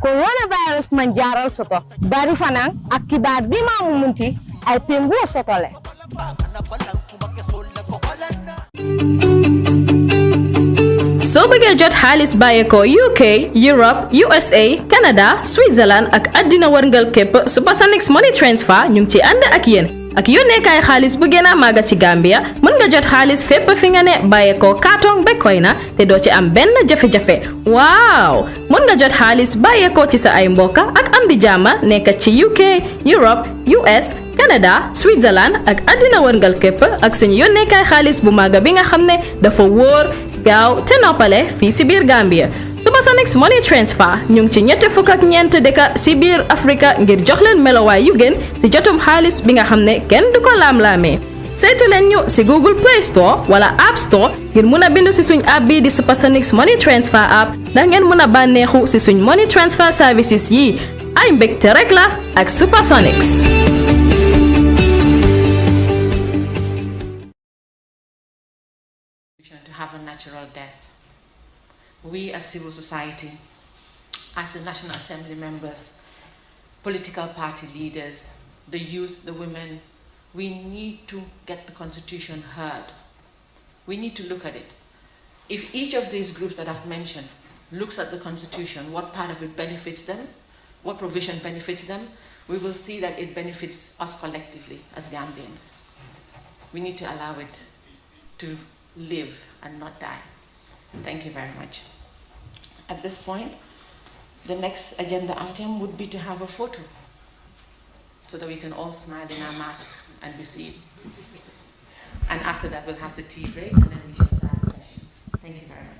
coronavirus man jaral soto bari fanan ak kibar bi ma munti ay pengu sotole soo bëggee jot xaalis bàyyeekoo UK Europe USA Canada Switzerland ak àddina wërngal képp Supersonix Money Transfer ñu ngi ci ànd ak yéen ak yónneekaay xaalis bu gën a màgg ci Gambia mën nga jot xaalis fépp fi nga ne bàyyeekoo kaatong ba koy na te doo ci am benn jafe-jafe waaw mën nga jot xaalis bàyyeekoo ci sa ay mbokka ak am di jàmma nekk ci UK Europe US Canada Switzerland ak àddina wërngal képp ak suñu yónneekaay xaalis bu màgg bi nga xam ne dafa wóor gaaw te noppale fii si biir Gambia Supersonix Money Transfer ñu ngi ci ñetti fukk ak ñeent dëkk si biir Afrika ngir jox leen melowaay yu gën si jotum xaalis bi nga xam ne kenn du ko laam-laamee saytu leen ñu si Google Play Store wala App Store ngir mun a bindu si suñ app bi di Supersonix Money Transfer app ndax ngeen mun a bànneexu si suñ money transfer services yi ay mbégte rek la ak Supersonix. To have a natural death. We as civil society, as the National Assembly members, political party leaders, the youth, the women, we need to get the Constitution heard. We need to look at it. If each of these groups that I've mentioned looks at the Constitution, what part of it benefits them, what provision benefits them, we will see that it benefits us collectively as Gambians. We need to allow it to live and not die. Thank you very much. At this point, the next agenda item would be to have a photo so that we can all smile in our mask and receive. And after that, we'll have the tea break and then we shall start the session. Thank you very much.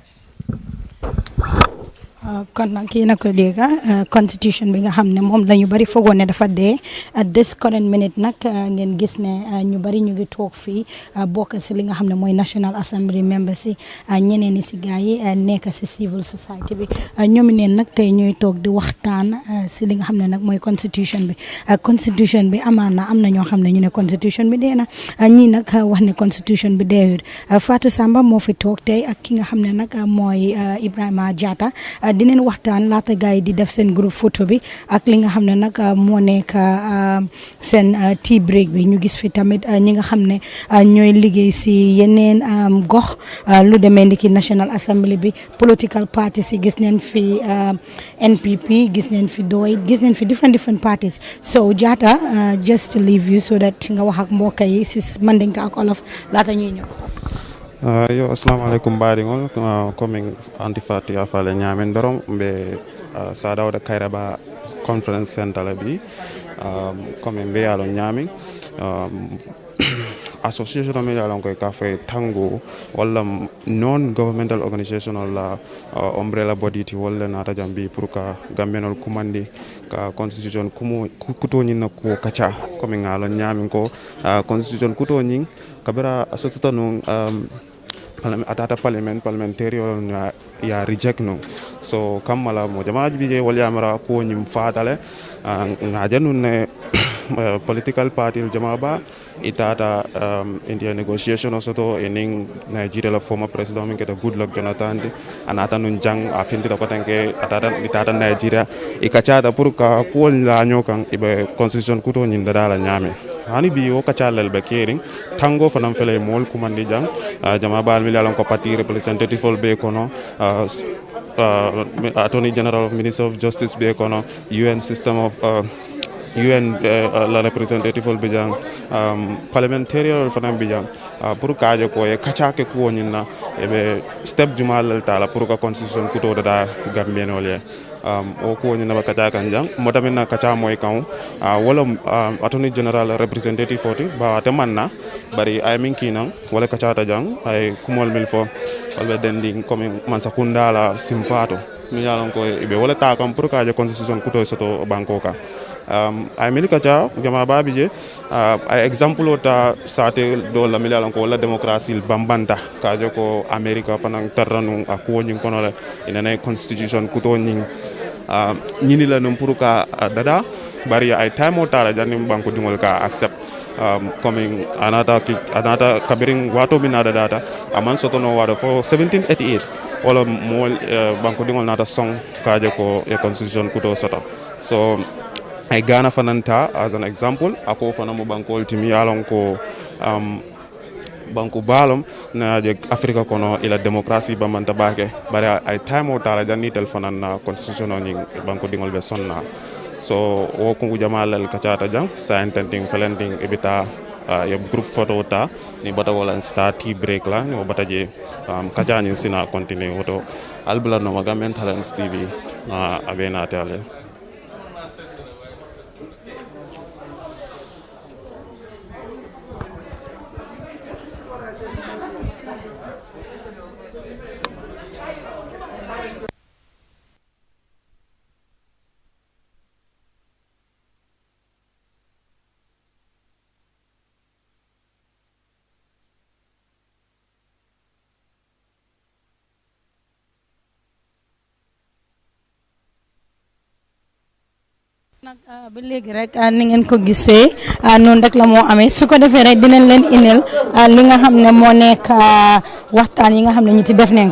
kon nag kii na ko dégga constitution bi nga xam ne moom la ñu bari foogoon ne dafa dee at this current minute nag ngeen gis ne ñu bari ñu ngi toog fii bokk si li nga xam ne mooy National Assembly members si ñeneen si gaa yi nekk si civil society bi ñoomi neen nag tey ñuy toog di waxtaan si li nga xam ne nag mooy constitution bi amaana am na ñoo xam ne ñu ne constitution bi dee na ñii nag wax ne constitution bi deeyut Fatou Samba moo fi toog tey ak ki nga xam ne nag mooy Ibrahima Jatta dineen waxtaan laata gaay di def seen groupe photo bi ak li nga xam ne nag moo nekk seen tea break bi ñu gis fi tamit ñi nga xam ne ñooy liggéey si yeneen gox lu demee ni ki National Assembly bi political parties si gis neen fi NPP gis neen fi Doi gis neen fi different parties so Jatta just to leave you so that nga wax ak mbokk yi si Mandinka ak Olof laata ñuy ñëw. Yo assalamualaikum baɗigol komin antifati afale ñamen doron ɓe sadawde kayraba conference centre bi komin mbiyalo ñamin association mi yalon koy ka fay TANGO walla non governmental organization la umbrella body ti walla nata jambi pour ka gambenol kumandi ka constitution kuto ñin ko kacha komin ngalo ñamin ko constitution kuto ñin kabira asotata non atata parliamentary ya reject no so kamala mo jamaaji bije wal yamara ko nyim fatale ngaja nun ne political party jamaa ba itata india negotiation osoto ening Nigeria la former president min keta Goodluck Jonathan anata nun jang afindi ko tanke itata Nigeria ikachata pour ka ko la nyokan ibe constitution kuto nyin dala nyame hani bi o kachalel be kering TANGO fanam fele mol kumandi jang jama bal mi lalon ko party representative ol be kono attorney general of minister of justice be kono UN system of UN la representative ol be jang parliamentarian fanam be jang pour kaaje ko e kachake ko nyina e be step jumal tala pour ka constitution kuto da Gambian ole o ko ni na kata kan jang motamen na kata moy kan wala attorney general representative foti ba te manna bari ay min kinan wala kata ta jang ay kumol mil fo wala dending comme man sakunda la simpato mi yalon ko ibe wala ta kam pour ka je constitution kuto soto banko ka ay mil kata jama babi je ay example ta sate do la mi yalon ko wala demokrasi bambanta ka je ko america panan tarranu ako nyin kono la ina constitution kuto nyin ñini la non pour ka dada bari ay time o tala janim banko dingol ka accept coming anata kabiring wato binada data aman soto no wada for 1788 wala mo banko dingol nata song kaje ko e constitution kuto sata. So ay Ghana fananta as an example ako fana mo bankol timi yalon ko banku balom na je Africa kono ila demokrasi bamanta bake bare ay time o tala janni telefonan na constitution ni banku dingol be sonna. So wo ko jamalal kacata jang sa intending felending ebita yo group photo ta ni bata wala start tea break la ni bata je kacani sina continue woto albula no Gambian Talents TV abena tale. nag ba léegi rek ni ngeen ko gisee noonu rek la moo amee su ko defee rek dinañ leen indil li nga xam ne moo nekk waxtaan yi nga xam ne ñi ci def nañ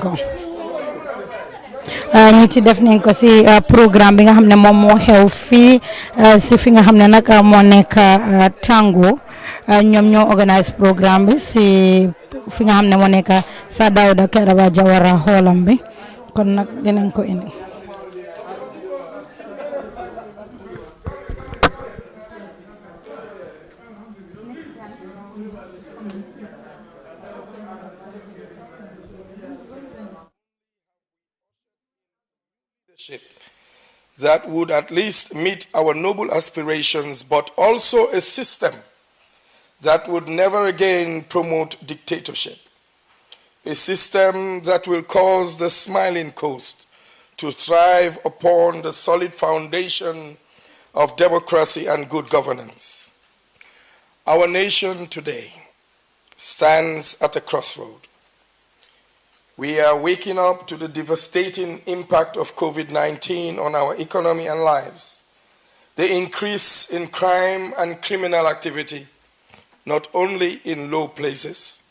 ko si programme bi nga xam ne moom moo xew fii si fi nga xam ne nag moo nekk TANGO ñoom ñoo organise programme bi si fi nga xam ne moo nekk sa Dawda Kairaba Jawara hoolam bi kon nag dinañ ko indi. That would at least meet our noble aspirations, but also a system that would never again promote dictatorship. A system that will cause the smiling coast to thrive upon the solid foundation of democracy and good governance. Our nation today stands at a crossroad. We are waking up to the devastating impact of COVID-19 on our economy and lives. The increase in crime and criminal activity, not only in low places,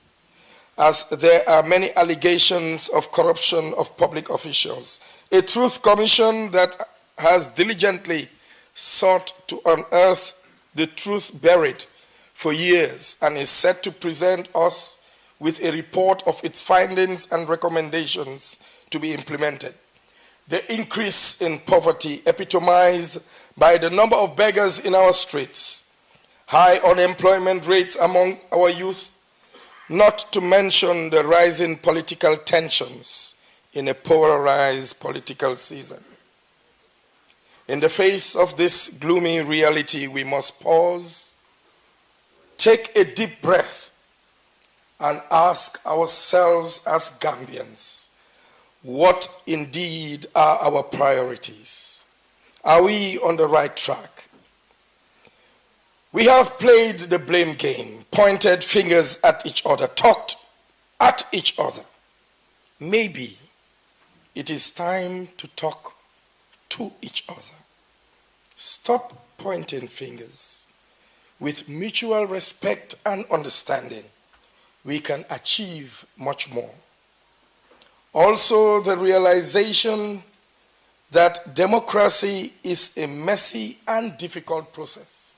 as there are many allegations of corruption of public officials. A truth commission that has diligently sought to unearth the truth buried for years and is set to present us with a report of its findings and recommendations to be implemented. The increase in poverty epitomized by the number of beggars in our streets, high unemployment rates among our youth, not to mention the rising political tensions in a polarized political season. In the face of this gloomy reality, we must pause, take a deep breath, and ask ourselves as Gambians, what indeed are our priorities? Are we on the right track? We have played the blame game, pointed fingers at each other, talked at each other. Maybe it is time to talk to each other. Stop pointing fingers. With mutual respect and understanding, we can achieve much more. Also, the realization that democracy is a messy and difficult process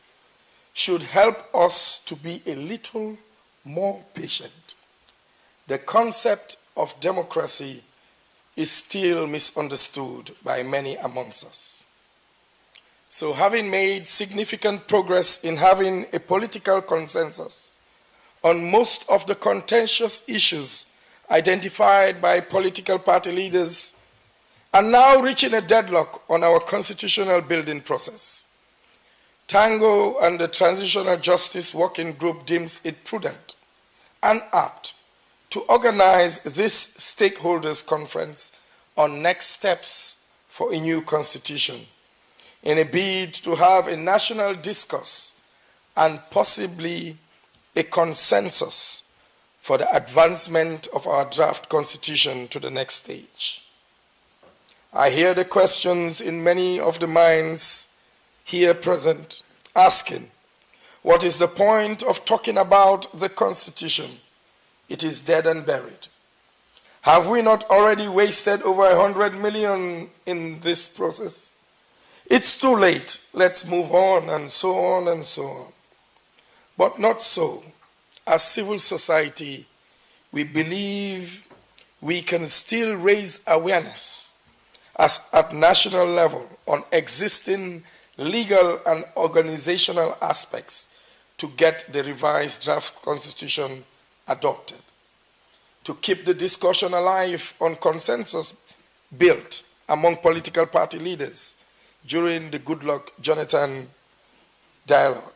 should help us to be a little more patient. The concept of democracy is still misunderstood by many amongst us. So, having made significant progress in having a political consensus on most of the contentious issues identified by political party leaders, and now reaching a deadlock on our constitutional building process, TANGO and the Transitional Justice Working Group deems it prudent and apt to organize this stakeholders conference on next steps for a new constitution in a bid to have a national discourse and possibly a consensus for the advancement of our draft constitution to the next stage. I hear the questions in many of the minds here present asking, what is the point of talking about the constitution? It is dead and buried. Have we not already wasted over 100 million in this process? It's too late. Let's move on, and so on and so on. But not so. As civil society, we believe we can still raise awareness at national level on existing legal and organizational aspects to get the revised draft constitution adopted, to keep the discussion alive on consensus built among political party leaders during the Goodluck-Jonathan dialogue,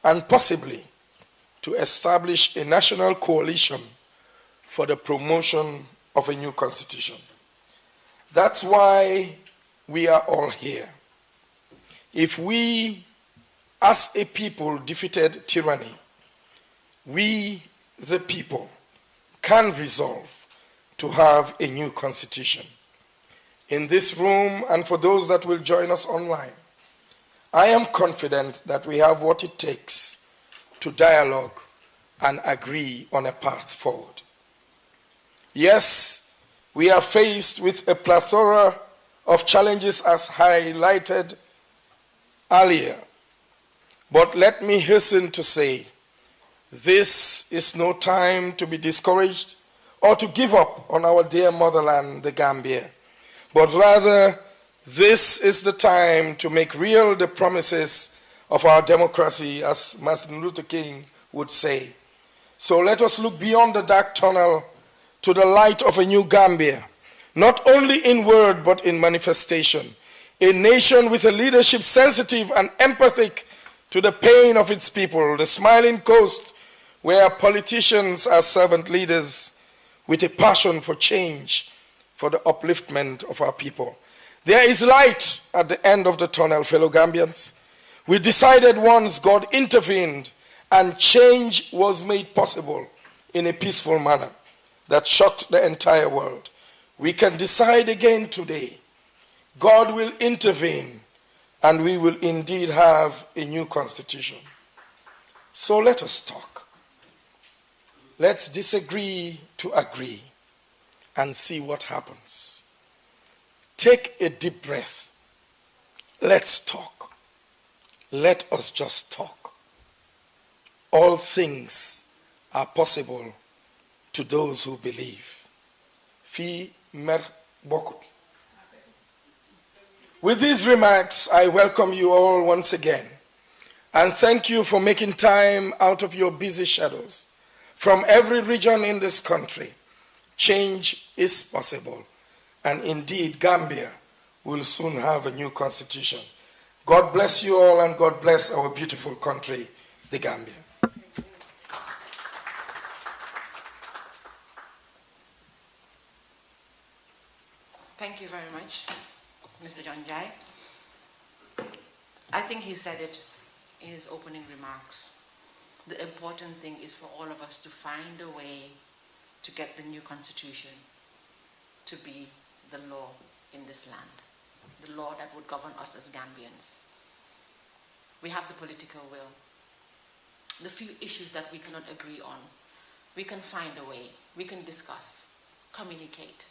and possibly to establish a national coalition for the promotion of a new constitution. That's why we are all here. If we, as a people, defeated tyranny, we, the people, can resolve to have a new constitution. In this room, and for those that will join us online, I am confident that we have what it takes to dialogue and agree on a path forward. Yes, we are faced with a plethora of challenges as highlighted earlier, but let me hasten to say, this is no time to be discouraged or to give up on our dear motherland, the Gambia, but rather, this is the time to make real the promises of our democracy, as Martin Luther King would say. So let us look beyond the dark tunnel to the light of a new Gambia, not only in word but in manifestation. A nation with a leadership sensitive and empathic to the pain of its people, the smiling coast where politicians are servant leaders with a passion for change, for the upliftment of our people. There is light at the end of the tunnel, fellow Gambians. We decided once God intervened and change was made possible in a peaceful manner that shocked the entire world. We can decide again today. God will intervene and we will indeed have a new constitution. So let us talk. Let's disagree to agree and see what happens. Take a deep breath. Let's talk. Let us just talk. All things are possible to those who believe. Fi mer bokut. With these remarks, I welcome you all once again and thank you for making time out of your busy schedules. From every region in this country, change is possible. And indeed, Gambia will soon have a new constitution. God bless you all, and God bless our beautiful country, the Gambia. Thank you very much, Mr. John Jai. I think he said it in his opening remarks. The important thing is for all of us to find a way to get the new constitution to be the law in this land, the law that would govern us as Gambians. We have the political will. The few issues that we cannot agree on, we can find a way, we can discuss, communicate.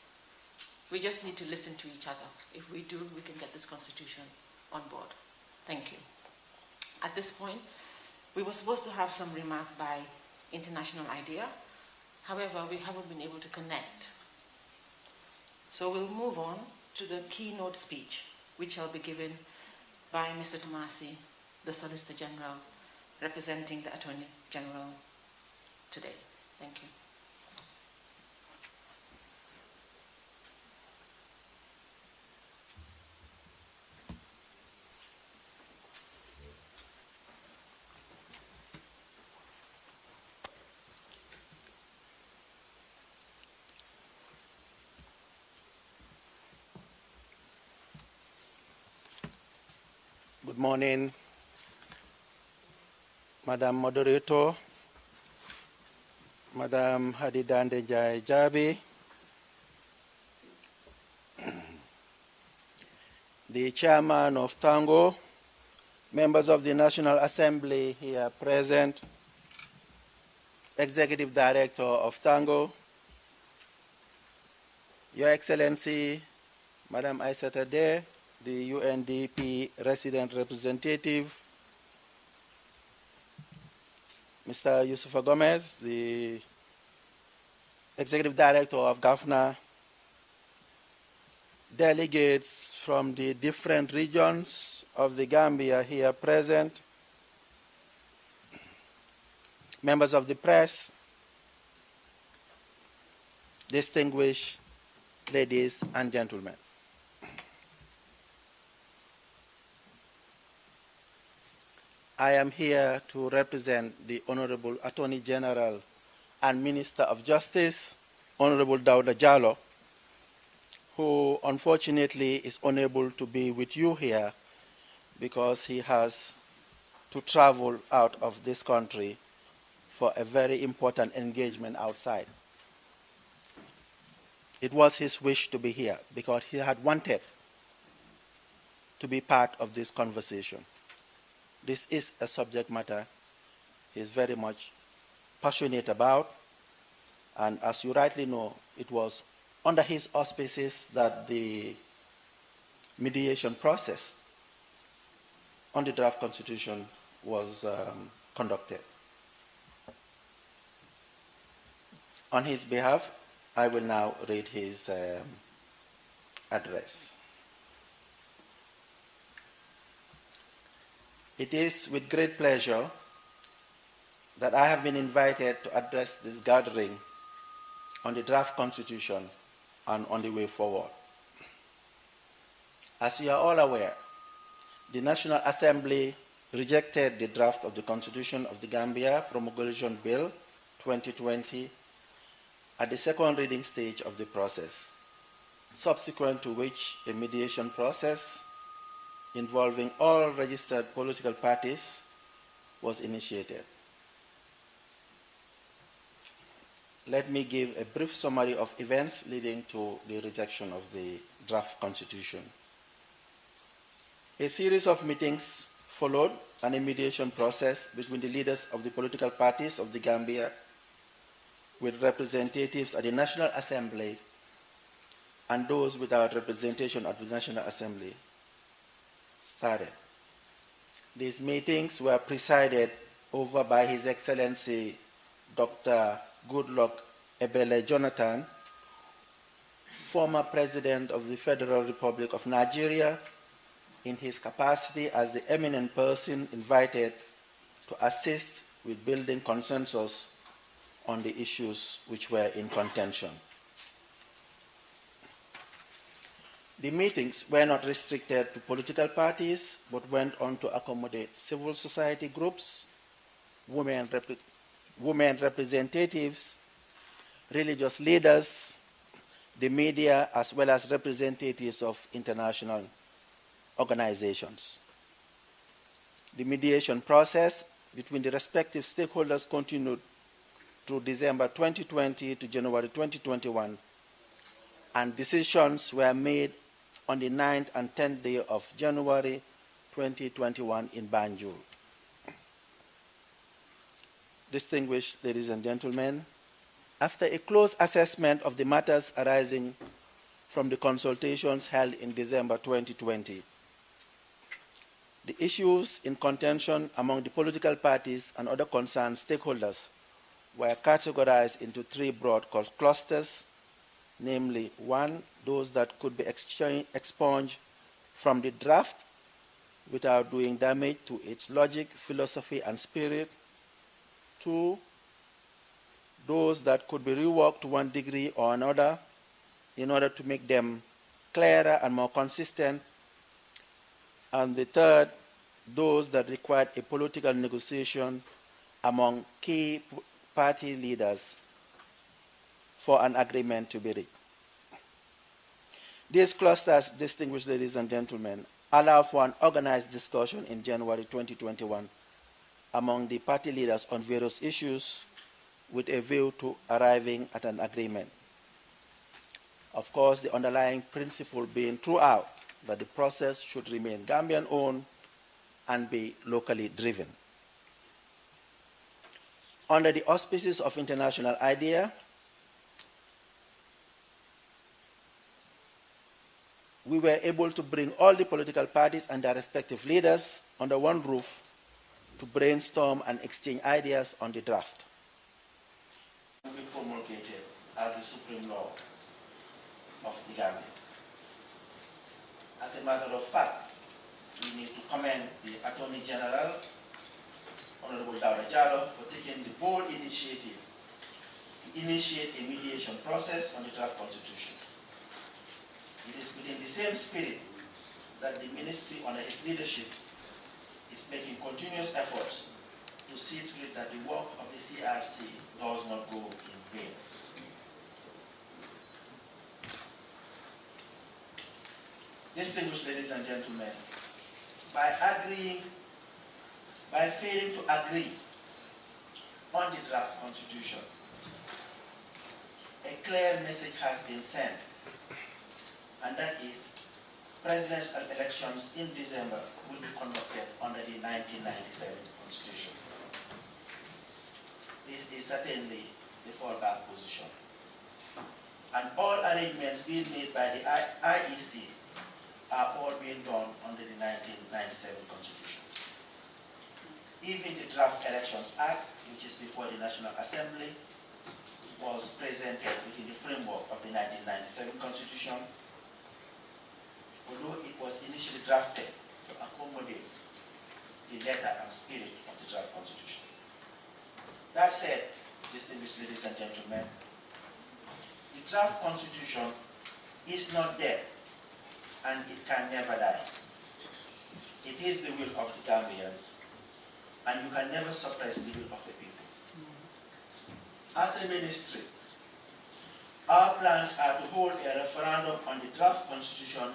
We just need to listen to each other. If we do, we can get this constitution on board. Thank you. At this point, we were supposed to have some remarks by International Idea. However, we haven't been able to connect. So we'll move on to the keynote speech, which shall be given by Mr. Tomasi, the Solicitor General, representing the Attorney General today. Thank you. Good morning, Madam Moderator, Madam Hadidande Jai Jabi, the Chairman of TANGO, members of the National Assembly here present, Executive Director of TANGO, Your Excellency, Madam Aissata Deh, the UNDP resident representative, Mr. Yusufa Gomez, the Executive Director of GAFNA, delegates from the different regions of the Gambia here present, members of the press, distinguished ladies and gentlemen. I am here to represent the Honorable Attorney General and Minister of Justice, Honorable Dauda Jallow, who unfortunately is unable to be with you here because he has to travel out of this country for a very important engagement outside. It was his wish to be here because he had wanted to be part of this conversation. This is a subject matter he is very much passionate about, and as you rightly know, it was under his auspices that the mediation process on the draft constitution was conducted. On his behalf, I will now read his address. It is with great pleasure that I have been invited to address this gathering on the draft constitution and on the way forward. As you are all aware, the National Assembly rejected the draft of the Constitution of the Gambia Promulgation Bill 2020 at the second reading stage of the process, subsequent to which a mediation process involving all registered political parties was initiated. Let me give a brief summary of events leading to the rejection of the draft constitution. A series of meetings followed and a mediation process between the leaders of the political parties of the Gambia with representatives at the National Assembly and those without representation at the National Assembly started. These meetings were presided over by His Excellency Dr. Goodluck Ebele Jonathan, former President of the Federal Republic of Nigeria, in his capacity as the eminent person invited to assist with building consensus on the issues which were in contention. The meetings were not restricted to political parties, but went on to accommodate civil society groups, women representatives, religious leaders, the media, as well as representatives of international organizations. The mediation process between the respective stakeholders continued through December 2020 to January 2021, and decisions were made on the 9th and 10th day of January 2021 in Banjul. Distinguished ladies and gentlemen, after a close assessment of the matters arising from the consultations held in December 2020, the issues in contention among the political parties and other concerned stakeholders were categorized into three broad clusters, namely, 1, those that could be expunged from the draft without doing damage to its logic, philosophy, and spirit; 2, those that could be reworked to one degree or another in order to make them clearer and more consistent; and the third, those that required a political negotiation among key party leaders for an agreement to be reached. These clusters, distinguished ladies and gentlemen, allow for an organized discussion in January 2021 among the party leaders on various issues with a view to arriving at an agreement. Of course, the underlying principle being throughout that the process should remain Gambian-owned and be locally driven. Under the auspices of international idea, we were able to bring all the political parties and their respective leaders under one roof to brainstorm and exchange ideas on the draft. It will be promulgated as the supreme law of the Gambia. As a matter of fact, we need to commend the Attorney General, Honorable Dawda Jallow, for taking the bold initiative to initiate a mediation process on the draft constitution. It is within the same spirit that the ministry under his leadership is making continuous efforts to see to it that the work of the CRC does not go in vain. Distinguished ladies and gentlemen, by failing to agree on the draft constitution, a clear message has been sent, and that is presidential elections in December will be conducted under the 1997 constitution. This is certainly the fallback position. And all arrangements being made by the IEC are all being done under the 1997 constitution. Even the Draft Elections Act, which is before the National Assembly, was presented within the framework of the 1997 constitution, although it was initially drafted to accommodate the letter and spirit of the draft constitution. That said, distinguished ladies and gentlemen, the draft constitution is not dead, and it can never die. It is the will of the Gambians, and you can never suppress the will of the people. As a ministry, our plans are to hold a referendum on the draft constitution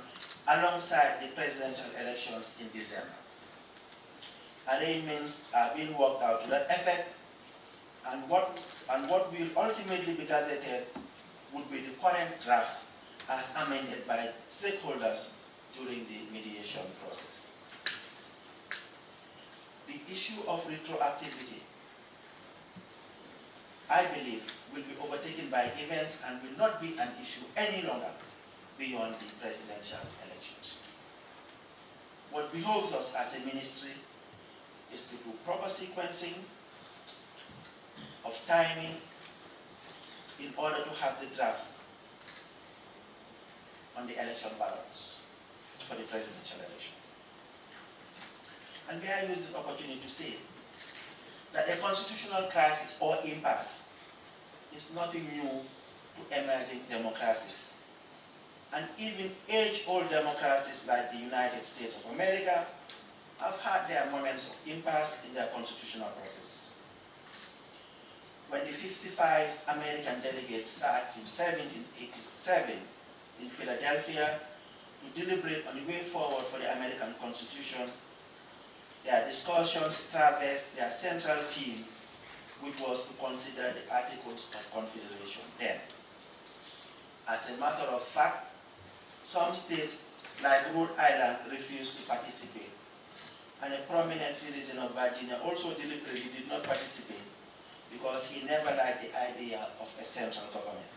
alongside the presidential elections in December. Arrangements are being worked out to that effect, and what will ultimately be gazetted would be the current draft as amended by stakeholders during the mediation process. The issue of retroactivity, I believe, will be overtaken by events and will not be an issue any longer beyond the presidential elections. What behoves us as a ministry is to do proper sequencing of timing in order to have the draft on the election ballots for the presidential election. And may I use this opportunity to say that a constitutional crisis or impasse is nothing new to emerging democracies. And even age-old democracies like the United States of America have had their moments of impasse in their constitutional processes. When the 55 American delegates sat in 1787 in Philadelphia to deliberate on the way forward for the American Constitution, their discussions traversed their central theme, which was to consider the Articles of Confederation then. As a matter of fact, some states like Rhode Island refused to participate, and a prominent citizen of Virginia also deliberately did not participate because he never liked the idea of a central government.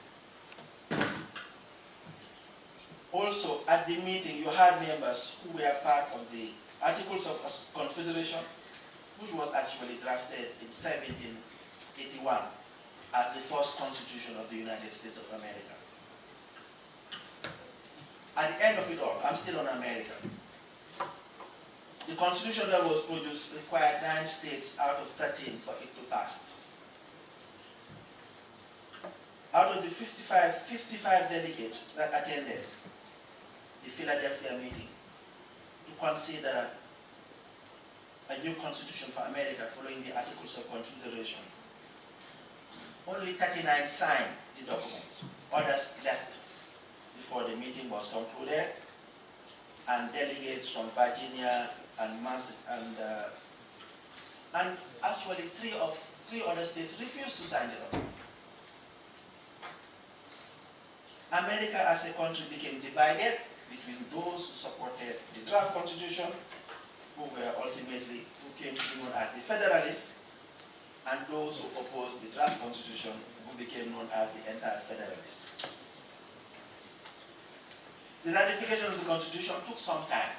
Also, at the meeting, you had members who were part of the Articles of Confederation, which was actually drafted in 1781 as the first constitution of the United States of America. At the end of it all, I'm still on America. The constitution that was produced required 9 states out of 13 for it to pass. Out of the 55 delegates that attended the Philadelphia meeting to consider a new constitution for America following the Articles of Confederation, only 39 signed the document. Others left before the meeting was concluded, and delegates from Virginia and actually three other states refused to sign the document. America as a country became divided between those who supported the draft constitution, who came to be known as the Federalists, and those who opposed the draft constitution, who became known as the anti-Federalists. The ratification of the Constitution took some time.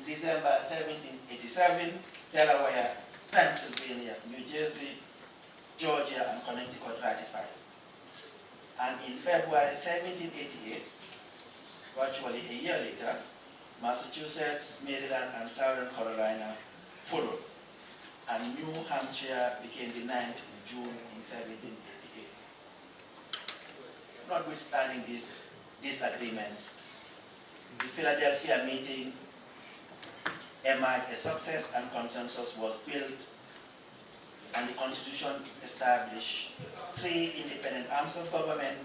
In December 1787, Delaware, Pennsylvania, New Jersey, Georgia, and Connecticut ratified. And in February 1788, virtually a year later, Massachusetts, Maryland, and Southern Carolina followed. And New Hampshire became the 9th in June in 1788. Notwithstanding these disagreements, the Philadelphia meeting emerged a success and consensus was built, and the Constitution established 3 independent arms of government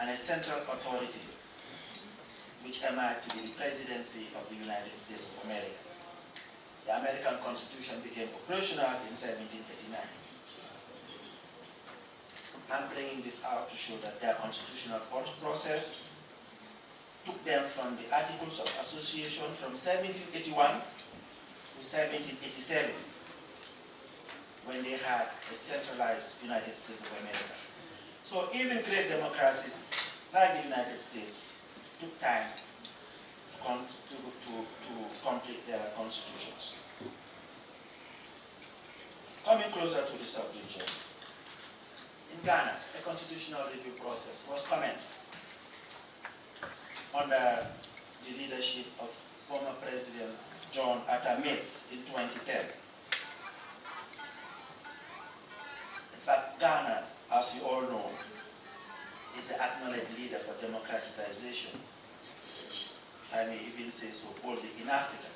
and a central authority, which emerged to be the presidency of the United States of America. The American Constitution became operational in 1789. I'm bringing this out to show that their constitutional process took them from the Articles of Association from 1781 to 1787, when they had a centralized United States of America. So even great democracies like the United States took time to complete their constitutions. Coming closer to the subject, in Ghana, a constitutional review process was commenced under the leadership of former President John Atta Mills in 2010. In fact, Ghana, as you all know, is the acknowledged leader for democratization, if I may even say so boldly, in Africa.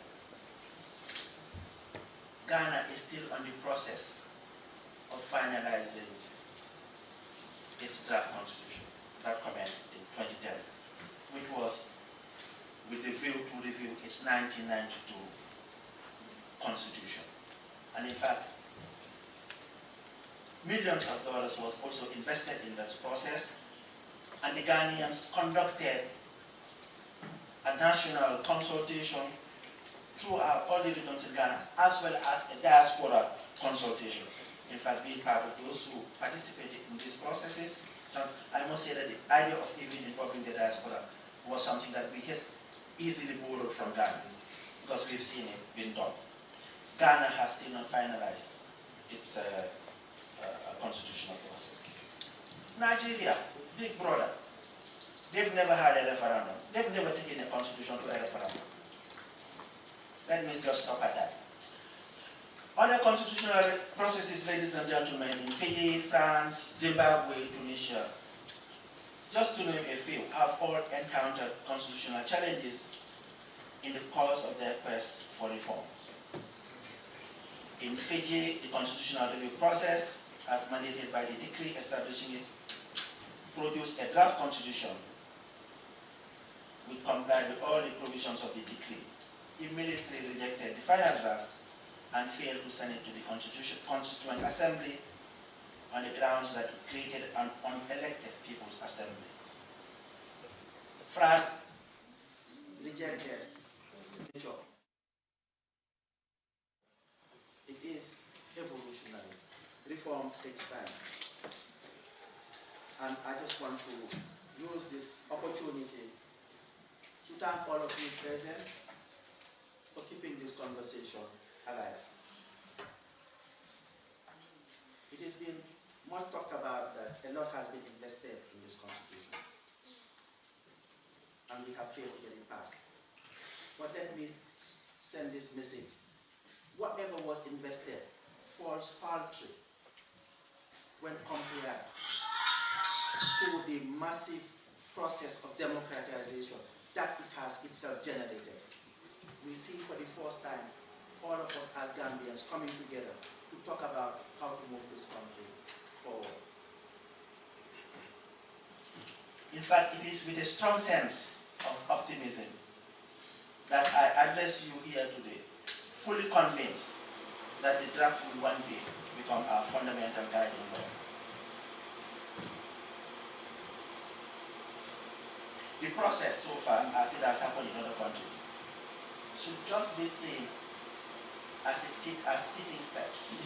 Ghana is still on the process of finalizing its draft constitution that commenced in 2010, which was with the view to review its 1992 constitution. And in fact, millions of dollars was also invested in that process, and the Ghanaians conducted a national consultation throughout all the regions in Ghana, as well as a diaspora consultation. In fact, being part of those who participated in these processes, I must say that the idea of even involving the diaspora was something that we has easily borrowed from Ghana, because we've seen it being done. Ghana has still not finalized its constitutional process. Nigeria, big brother, they've never had a referendum. They've never taken a constitution to a referendum. Let me just stop at that. Other constitutional processes, ladies and gentlemen, in Fiji, France, Zimbabwe, Tunisia, just to name a few, have all encountered constitutional challenges in the course of their quest for reforms. In Fiji, the constitutional review process, as mandated by the decree establishing it, produced a draft constitution which complied with all the provisions of the decree, immediately rejected the final draft, and failed to send it to the Constituent Assembly on the grounds that it created an unelected People's Assembly. France rejected the job. It is evolutionary. Reform takes time. And I just want to use this opportunity to thank all of you present for keeping this conversation alive. It has been much talked about that a lot has been invested in this constitution, and we have failed to get it passed. But let me send this message. Whatever was invested falls paltry when compared to the massive process of democratization that it has itself generated. We see for the first time all of us as Gambians coming together to talk about how to move this country forward. In fact, it is with a strong sense of optimism that I address you here today, fully convinced that the draft will one day become our fundamental guiding law. The process so far, as it has happened in other countries, should just be seen as taking steps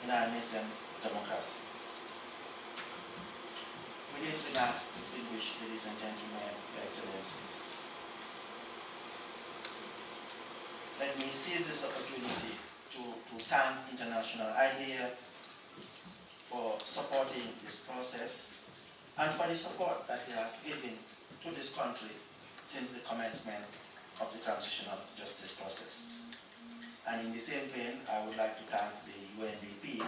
in our nascent democracy. We Please relax, distinguished ladies and gentlemen, your excellencies. Let me seize this opportunity to thank International IDEA for supporting this process and for the support that he has given to this country since the commencement of the transitional justice process. And in the same vein, I would like to thank the UNDP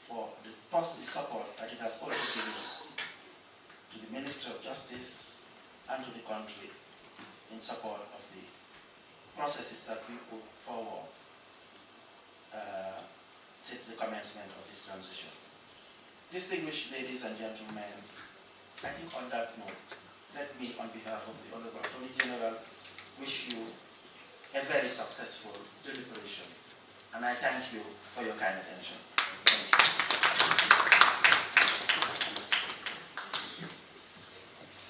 for the positive support that it has also given to the Ministry of Justice and to the country in support of the processes that we put forward since the commencement of this transition. Distinguished ladies and gentlemen, I think on that note, let me, on behalf of the Honorable Attorney General, wish you a very successful deliberation. And I thank you for your kind attention. Thank you.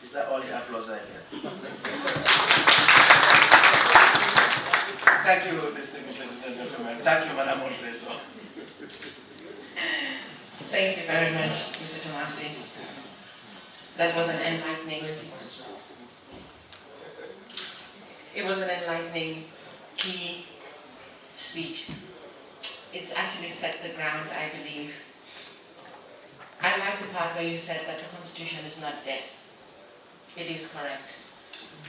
Is that all the applause I get? Thank you, distinguished ladies and gentlemen. Thank you, Madam Moderator. Thank you very much, Mr. Tomasi. That was an enlightening. It was an enlightening key speech. It's actually set the ground, I believe. I like the part where you said that the Constitution is not dead. It is correct.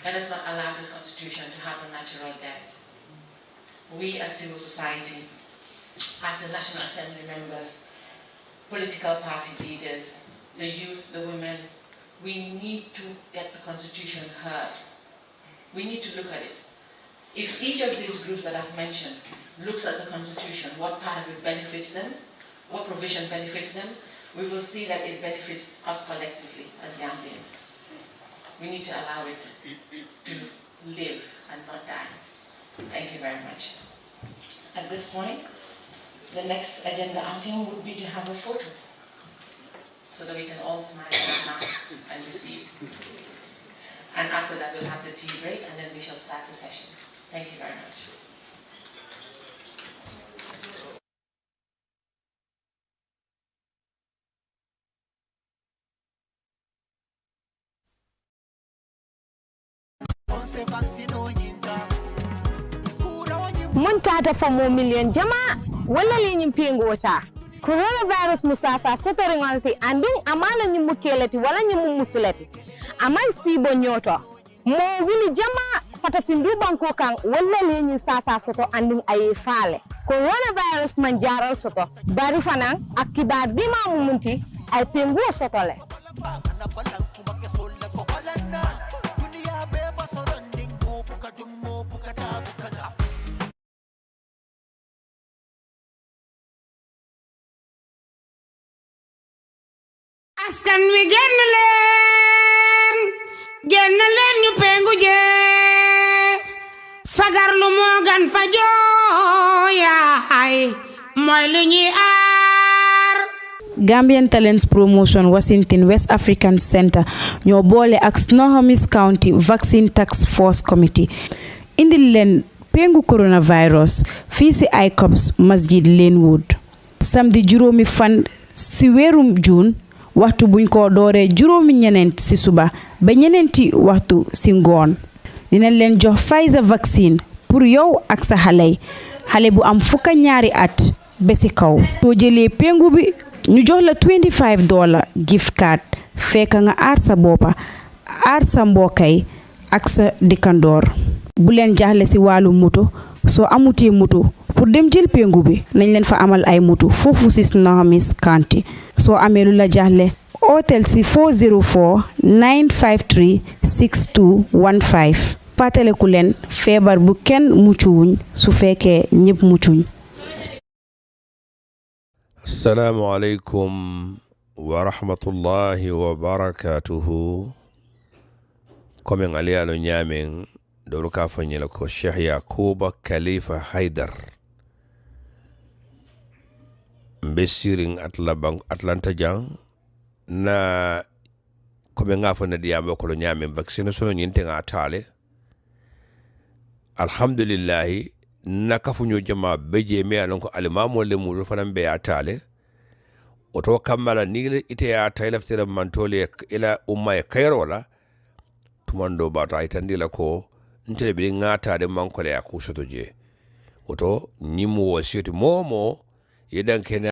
Let us not allow this Constitution to have a natural death. We as civil society, as the National Assembly members, political party leaders, the youth, the women, we need to get the Constitution heard. We need to look at it. If each of these groups that I've mentioned looks at the Constitution, what part of it benefits them, what provision benefits them, we will see that it benefits us collectively as Gambians. We need to allow it to live and not die. Thank you very much. At this point, the next agenda item would be to have a photo so that we can all smile and laugh and receive. And after that, we'll have the tea break and then we shall start the session. Thank you very much. mun tata fo mo million jama wala li nyim pengota coronavirus musasa sotori ngansi andin amana nyim mukelati wala nyim musulati amay sibo nyoto mo wili jama fata findu banko kan wala li nyim sasa soto andin ay faale coronavirus man jaral soto bari fanan akibar bima mumunti ay pengu soto le askan wi genn leen ñu pengu je fagar lu mo gan fa jooyaay moy li ñuy aar Gambian Talents Promotion Washington West African Center ñoo boole ak Snohomish County Vaccine Task Force Committee indil leen pengu coronavirus fii si ICOPS Masjid Lanewood samedi juróomi fan si weerum June waxtu buñ ko dooree juróomi ñeneent ci suba ba ñeneenti waxtu ci ngoon dina leen jox Pfizer vaccine pour yow ak sa xale bu am fukka ñaari at ba ci kaw soo jëlee pengu bi ñu jox la $25 gift card fekk nga aar sa boppa aar sa mbokkay ak sa dëkkandoor bu leen jaaxle ci wàllu moto soo amutee moto pour dem jël pengu bi nañ leen fa amal ay moto foofu ci Snohomish County soo amee lu la jaaxle hôtel ci 404-953-6215 fàttaleku leen feebar bu kenn muccuwuñ su fekkee ñëpp muccuñ. Assalamu alaikum wa rahmatullahi wa barakatuhu. Komen aliyalo nyamen dolu ka fanyela ko Sheikh Yakuba Khalifa Haidar mbesiring Atlanta jang na komen nga fana diyambe ko nyamen vaccination nyinte nga tale alhamdulillah nakafunyo jama beje me alon ko alimamo le mu fana be atale oto kammala ni ite ya taylaftira mantole ila umma e kayrola tumando bata itandila ko ntele bi ngata de mankole ya kushoto je oto nyimu wasiyoti momo yedan kene